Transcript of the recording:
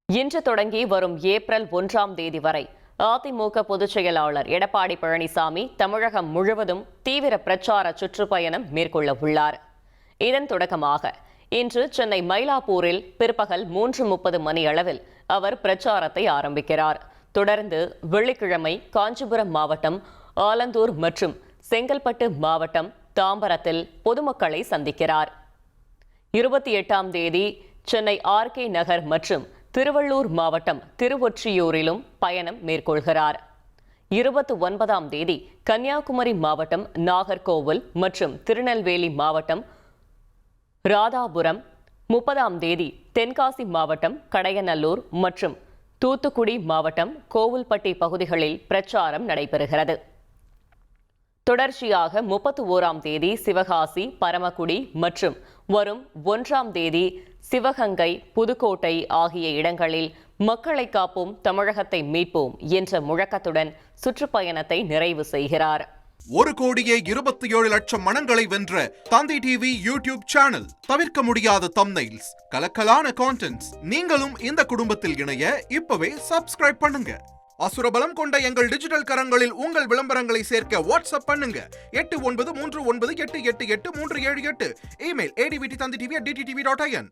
இன்று தொடங்கி வரும் ஏப்ரல் 1ஆம் தேதி வரை அதிமுக பொதுச் செயலாளர் எடப்பாடி பழனிசாமி தமிழகம் முழுவதும் தீவிர பிரச்சார சுற்றுப்பயணம் மேற்கொள்ள உள்ளார். இதன் தொடக்கமாக இன்று சென்னை மயிலாப்பூரில் பிற்பகல் 3:30 மணி அளவில் அவர் பிரச்சாரத்தை ஆரம்பிக்கிறார். தொடர்ந்து வெள்ளிக்கிழமை காஞ்சிபுரம் மாவட்டம் ஆலந்தூர் மற்றும் செங்கல்பட்டு மாவட்டம் தாம்பரத்தில் பொதுமக்களை சந்திக்கிறார். 28ஆம் தேதி சென்னை ஆர்கே நகர் மற்றும் திருவள்ளூர் மாவட்டம் திருவொற்றியூரிலும் பயணம் மேற்கொள்கிறார். 29ஆம் தேதி கன்னியாகுமரி மாவட்டம் நாகர்கோவில் மற்றும் திருநெல்வேலி மாவட்டம் ராதாபுரம், 30ஆம் தேதி தென்காசி மாவட்டம் கடையநல்லூர் மற்றும் தூத்துக்குடி மாவட்டம் கோவில்பட்டி பகுதிகளில் பிரச்சாரம் நடைபெறுகிறது. தொடர்ச்சியாக 31ஆம் தேதி சிவகாசி, பரமக்குடி மற்றும் வரும் 1ஆம் தேதி சிவகங்கை, புதுக்கோட்டை ஆகிய இடங்களில் மக்களை காப்போம், தமிழகத்தை மீட்போம் என்ற முழக்கத்துடன் சுற்றுப்பயணத்தை நிறைவு செய்கிறார். 1,27,00,000 மனங்களை வென்ற தந்தி டிவி யூடியூப் சேனல். தவிர்க்க முடியாத தம்ப்நெயில்ஸ், கலக்கலான கான்டென்ட்ஸ். நீங்களும் இந்த குடும்பத்தில் இணைய இப்பவே சப்ஸ்கிரைப் பண்ணுங்க. அசுரபலம் கொண்ட எங்கள் டிஜிட்டல் கரங்களில் உங்கள் விளம்பரங்களை சேர்க்க வாட்ஸ்அப் பண்ணுங்க. 893988883778. Email advtthanditv@dttv.in.